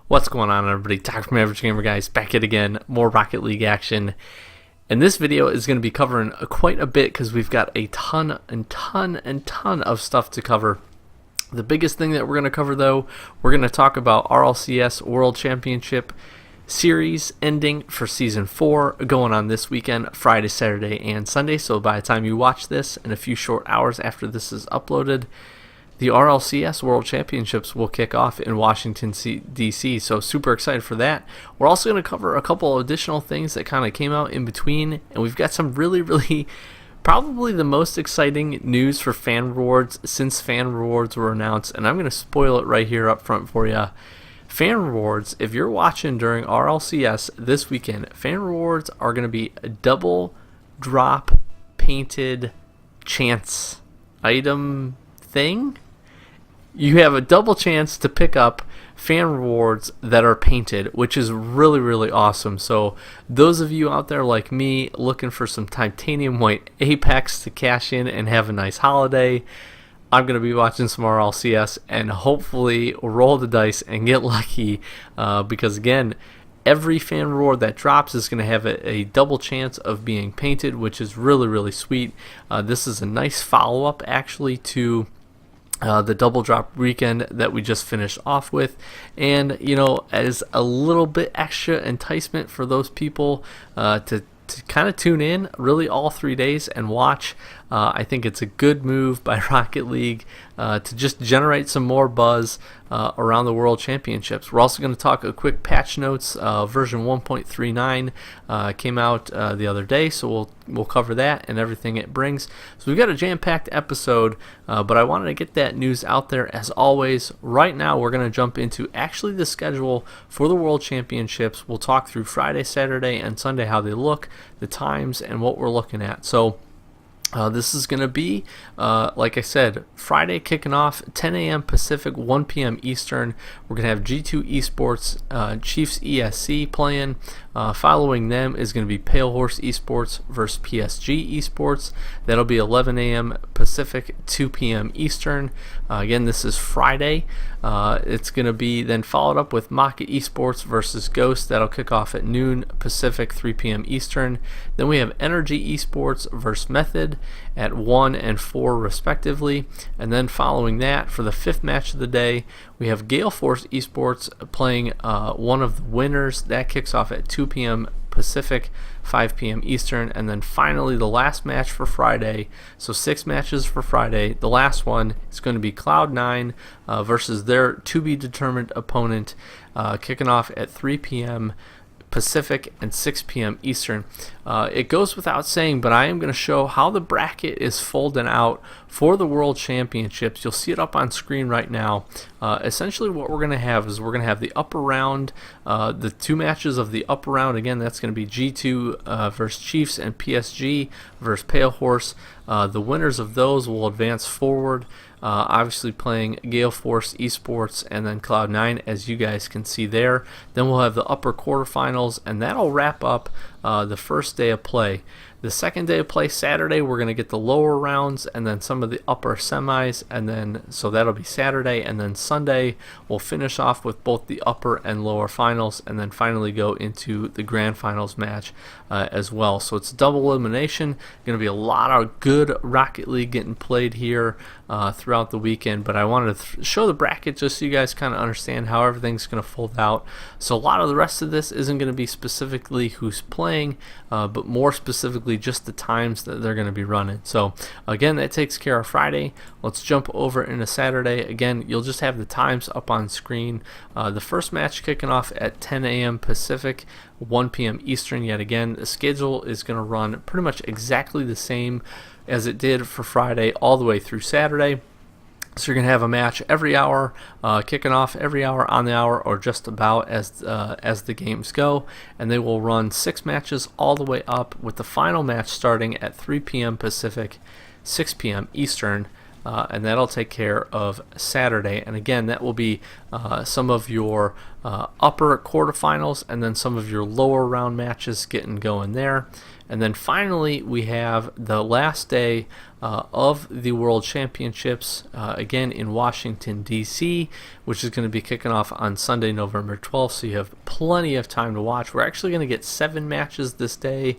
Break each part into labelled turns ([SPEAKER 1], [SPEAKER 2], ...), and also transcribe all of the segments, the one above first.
[SPEAKER 1] What's going on, everybody? Talk from Average Gamer Guys back at again. More Rocket League action. And this video is going to be covering quite a bit because we've got a ton of stuff to cover. The biggest thing that we're going to cover, though, we're going to talk about RLCS World Championship Series ending for Season 4 going on this weekend, Friday, Saturday, and Sunday. So by the time you watch this, in a few short hours after this is uploaded, the RLCS World Championships will kick off in Washington, D.C., so super excited for that. We're also going to cover a couple of additional things that kind of came out in between, and we've got some really, probably the most exciting news for fan rewards since fan rewards were announced, and I'm going to spoil it right here up front for you. Fan rewards, if you're watching during RLCS this weekend, fan rewards are going to be a double drop painted chance item thing. You have a double chance to pick up fan rewards that are painted, which is really awesome. So those of you out there like me looking for some titanium white Apex to cash in and have a nice holiday, I'm going to be watching some RLCS and hopefully roll the dice and get lucky because, again, every fan reward that drops is going to have a double chance of being painted, which is really sweet. This is a nice follow-up, actually, to the double drop weekend that we just finished off with, and as a little bit extra enticement for those people to kind of tune in really all 3 days and watch. I think it's a good move by Rocket League to just generate some more buzz around the World Championships. We're also going to talk a quick patch notes. Version 1.39 came out the other day, so we'll cover that and everything it brings. So we've got a jam-packed episode, but I wanted to get that news out there as always. Right now we're going to jump into actually the schedule for the World Championships. We'll talk through Friday, Saturday, and Sunday, how they look, the times, and what we're looking at. So this is going to be, like I said, Friday kicking off 10 a.m. Pacific, 1 p.m. Eastern. We're going to have G2 Esports, Chiefs ESC playing. Following them is going to be Pale Horse Esports versus PSG Esports. That'll be 11 a.m. Pacific, 2 p.m. Eastern. Again, this is Friday. It's going to be then followed up with Maka Esports versus Ghost. That'll kick off at noon Pacific, 3 p.m. Eastern. Then we have Energy Esports versus Method at 1 and 4 respectively. And then following that, for the fifth match of the day, we have Gale Force Esports playing one of the winners. That kicks off at 2 p.m. Pacific, 5 p.m. Eastern. And then finally the last match for Friday. So 6 matches for Friday. The last one is going to be Cloud9 versus their to-be-determined opponent, kicking off at 3 p.m. Pacific and 6 p.m. Eastern. It goes without saying, but I am going to show how the bracket is folding out for the World Championships. You'll see it up on screen right now. Essentially what we're going to have is we're going to have the upper round, the 2 matches of the upper round. Again, that's going to be G2 versus Chiefs and PSG versus Pale Horse. The winners of those will advance forward, obviously playing Gale Force Esports and then Cloud9, as you guys can see there. Then we'll have the upper quarterfinals, and that'll wrap up the first day of play. The second day of play, Saturday, we're going to get the lower rounds and then some of the upper semis, and then so that'll be Saturday, and then Sunday we'll finish off with both the upper and lower finals, and then finally go into the grand finals match as well. So it's double elimination. Going to be a lot of good Rocket League getting played here throughout the weekend, but I wanted to show the bracket just so you guys kind of understand how everything's going to fold out. So a lot of the rest of this isn't going to be specifically who's playing, but more specifically just the times that they're going to be running. So again, that takes care of Friday. Let's jump over into Saturday. Again, you'll just have the times up on screen. The first match kicking off at 10 a.m. Pacific, 1 p.m. Eastern. Yet again, the schedule is going to run pretty much exactly the same as it did for Friday all the way through Saturday. So you're going to have a match every hour, kicking off every hour on the hour, or just about as the games go. And they will run 6 matches all the way up, with the final match starting at 3 p.m. Pacific, 6 p.m. Eastern. and that'll take care of Saturday. And again, that will be some of your upper quarterfinals and then some of your lower round matches getting going there. And then finally, we have the last day of the World Championships, again in Washington, D.C., which is going to be kicking off on Sunday, November 12th, so you have plenty of time to watch. We're actually going to get 7 matches this day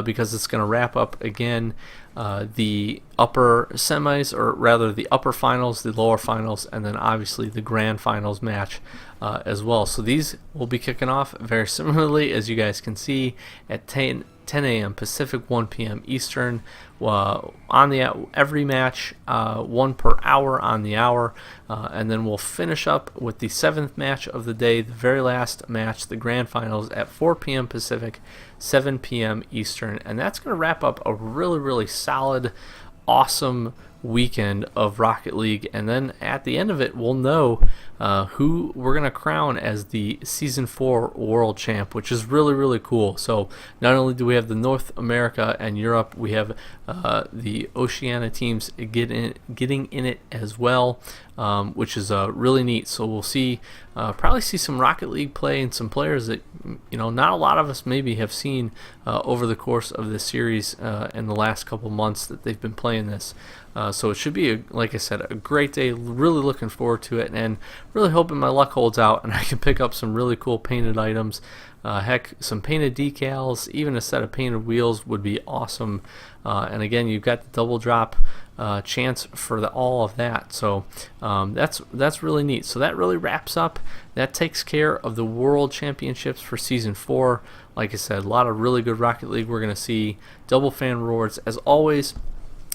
[SPEAKER 1] because it's going to wrap up, again, the upper semis, or rather the upper finals, the lower finals, and then obviously the grand finals match as well. So these will be kicking off very similarly, as you guys can see, at 10 a.m. Pacific, 1 p.m. Eastern. On every match, 1 per hour on the hour, and then we'll finish up with the 7th match of the day, the very last match, the grand finals, at 4 p.m. Pacific, 7 p.m. Eastern, and that's going to wrap up a really, really solid, awesome weekend of Rocket League. And then at the end of it, we'll know who we're going to crown as the Season 4 World Champ, which is really, really cool. So not only do we have the North America and Europe, we have the Oceania teams getting in it as well, which is really neat. So we'll see, probably see some Rocket League play and some players that not a lot of us maybe have seen over the course of this series in the last couple months that they've been playing this. So it should be, like I said, a great day. Really looking forward to it, and really hoping my luck holds out and I can pick up some really cool painted items. Heck, some painted decals, even a set of painted wheels would be awesome. And again, you've got the double drop chance for all of that. So that's really neat. So that really wraps up. That takes care of the World Championships for Season 4. Like I said, a lot of really good Rocket League we're going to see. Double fan rewards, as always.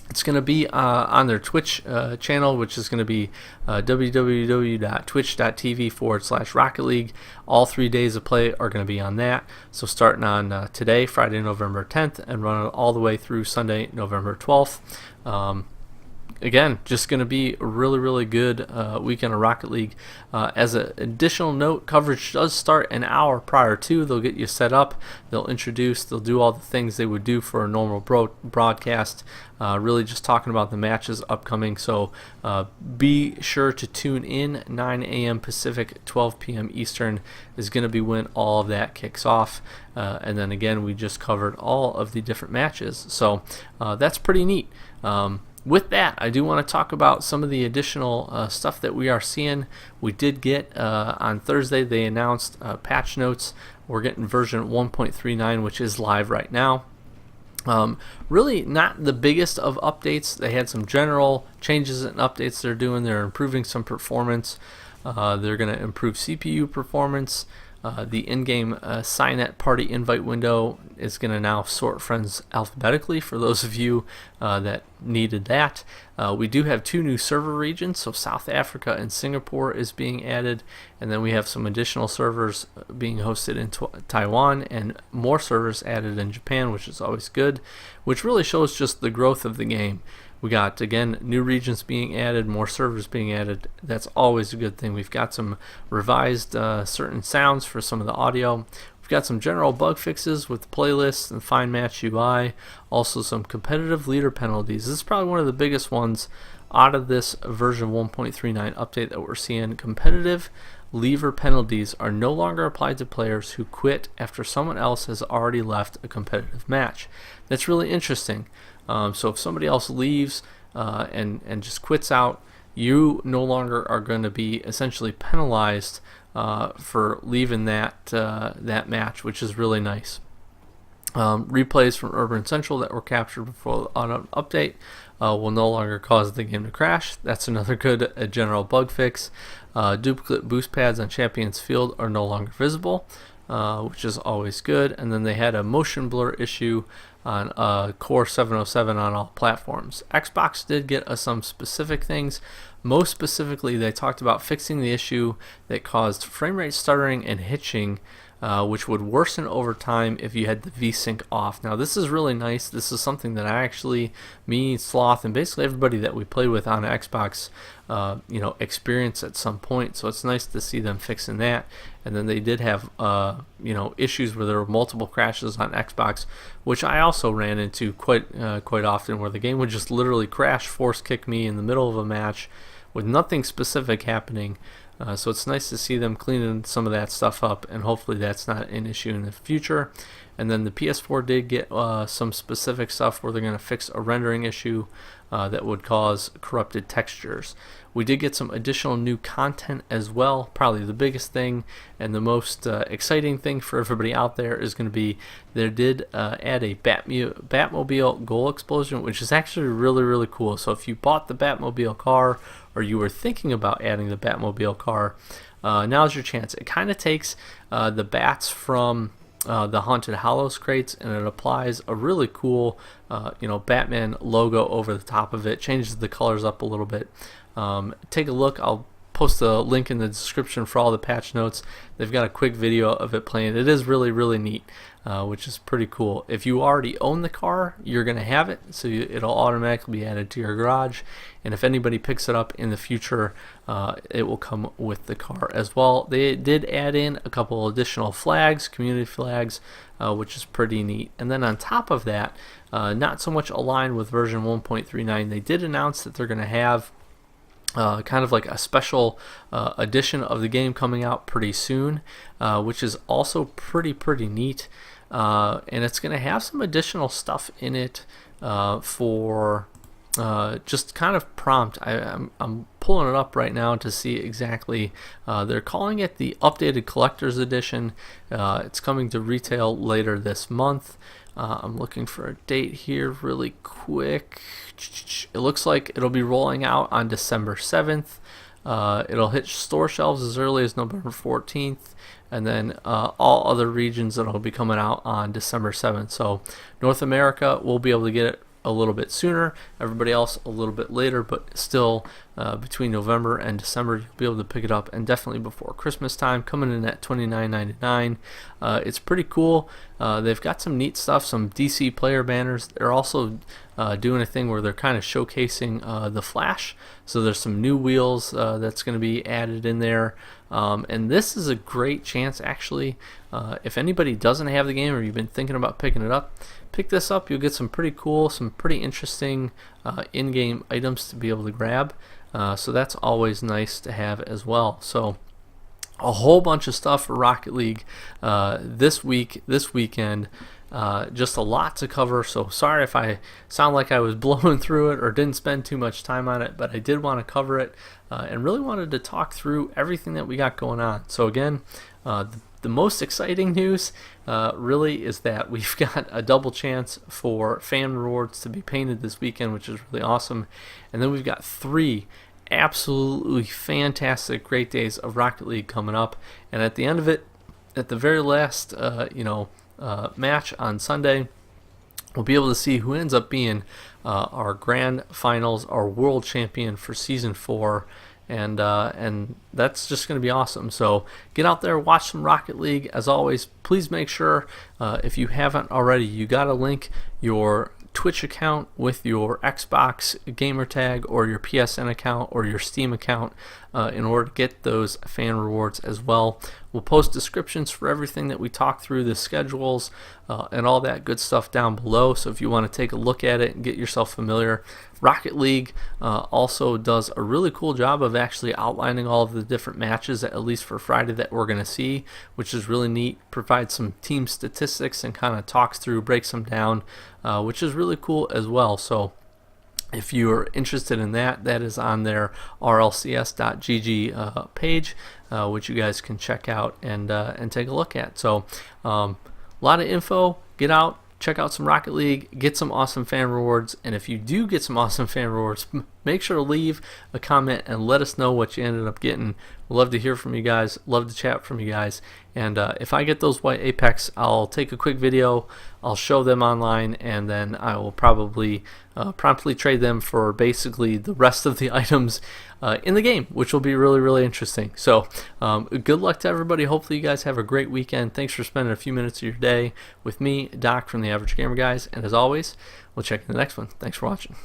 [SPEAKER 1] It's going to be on their Twitch channel, which is going to be www.twitch.tv/Rocket League. All 3 days of play are going to be on that. So starting on today, Friday, November 10th, and running all the way through Sunday, November 12th. Again, just going to be a really, really good weekend of Rocket League. As an additional note, coverage does start an hour prior to. They'll get you set up. They'll introduce. They'll do all the things they would do for a normal broadcast. Really just talking about the matches upcoming. So be sure to tune in. 9 a.m. Pacific, 12 p.m. Eastern is going to be when all of that kicks off. And then again, we just covered all of the different matches. So that's pretty neat. With that, I do want to talk about some of the additional stuff that we are seeing. We did get on Thursday, they announced patch notes. We're getting version 1.39, which is live right now. Really not the biggest of updates. They had some general changes and updates they're doing. They're improving some performance. They're going to improve CPU performance. The in-game Signet party invite window is going to now sort friends alphabetically for those of you that needed that. We do have 2 new server regions, so South Africa and Singapore is being added, and then we have some additional servers being hosted in Taiwan and more servers added in Japan, which is always good, which really shows just the growth of the game. We got, again, new regions being added, more servers being added. That's always a good thing. We've got some revised certain sounds for some of the audio. We've got some general bug fixes with playlists and fine match UI. Also some competitive leader penalties. This is probably one of the biggest ones out of this version 1.39 update that we're seeing. Competitive leaver penalties are no longer applied to players who quit after someone else has already left a competitive match. That's really interesting. So if somebody else leaves and just quits out, you no longer are going to be essentially penalized for leaving that match, which is really nice. Replays from Urban Central that were captured before the auto update will no longer cause the game to crash. That's another good general bug fix. Duplicate boost pads on Champions Field are no longer visible, which is always good. And then they had a motion blur issue on Core 707 on all platforms. Xbox did get some specific things. Most specifically, they talked about fixing the issue that caused frame rate stuttering and hitching which would worsen over time if you had the VSync off. Now this is really nice. This is something that me, Sloth, and basically everybody that we played with on Xbox experience at some point. So it's nice to see them fixing that. And then they did have issues where there were multiple crashes on Xbox, which I also ran into quite often, where the game would just literally crash, force kick me in the middle of a match with nothing specific happening. So it's nice to see them cleaning some of that stuff up, and hopefully that's not an issue in the future. And then the PS4 did get some specific stuff where they're going to fix a rendering issue that would cause corrupted textures. We did get some additional new content as well. Probably the biggest thing and the most exciting thing for everybody out there is going to be they did add a Batmobile goal explosion, which is actually really, really cool. So if you bought the Batmobile car, or you were thinking about adding the Batmobile car, now's your chance. It kind of takes the bats from the Haunted Hallows crates, and it applies a really cool Batman logo over the top of it, changes the colors up a little bit. Take a look. I'll post a link in the description for all the patch notes. They've got a quick video of it playing. It is really, really neat, which is pretty cool. If you already own the car, you're going to have it, so it'll automatically be added to your garage. And if anybody picks it up in the future, it will come with the car as well. They did add in a couple additional flags, community flags, which is pretty neat. And then on top of that, not so much aligned with version 1.39, they did announce that they're going to have kind of like a special edition of the game coming out pretty soon, which is also pretty neat. And it's going to have some additional stuff in it for just kind of prompt. I'm pulling it up right now to see exactly. They're calling it the Updated Collector's Edition. It's coming to retail later this month. I'm looking for a date here really quick. It looks like it'll be rolling out on December 7th. It'll hit store shelves as early as November 14th. And then all other regions, it'll be coming out on December 7th. So North America will be able to get it a little bit sooner, everybody else a little bit later, but still between November and December you'll be able to pick it up, and definitely before Christmas time, coming in at $29.99. It's pretty cool. They've got some neat stuff, some DC player banners. They're also doing a thing where they're kind of showcasing the Flash, so there's some new wheels that's going to be added in there. And this is a great chance, actually. If anybody doesn't have the game, or you've been thinking about picking it up, pick this up. You'll get some pretty cool, some pretty interesting in-game items to be able to grab. So that's always nice to have as well. So a whole bunch of stuff for Rocket League this weekend. Just a lot to cover, so sorry if I sound like I was blowing through it or didn't spend too much time on it, but I did want to cover it and really wanted to talk through everything that we got going on. So again, the most exciting news really is that we've got a double chance for fan rewards to be painted this weekend, which is really awesome. And then we've got 3 absolutely fantastic great days of Rocket League coming up, and at the end of it, at the very last match on Sunday, we'll be able to see who ends up being our grand finals, our world champion for season 4, and that's just going to be awesome. So get out there, watch some Rocket League. As always, please make sure if you haven't already, you got to link your Twitch account with your Xbox gamer tag, or your PSN account, or your Steam account in order to get those fan rewards as well. We'll post descriptions for everything that we talk through, the schedules and all that good stuff down below, so if you want to take a look at it and get yourself familiar. Rocket League also does a really cool job of actually outlining all of the different matches, at least for Friday, that we're going to see, which is really neat. Provides some team statistics and kind of talks through, breaks them down, which is really cool as well. So if you're interested in that, that is on their rlcs.gg page, which you guys can check out and take a look at. So a lot of info. Get out, check out some Rocket League, get some awesome fan rewards, and if you do get some awesome fan rewards, make sure to leave a comment and let us know what you ended up getting. We'd love to hear from you guys, love to chat from you guys. And if I get those white Apex, I'll take a quick video, I'll show them online, and then I will probably promptly trade them for basically the rest of the items in the game, which will be really, really interesting. So good luck to everybody. Hopefully you guys have a great weekend. Thanks for spending a few minutes of your day with me, Doc from the Average Gamer Guys, and as always, we'll check in the next one. Thanks for watching.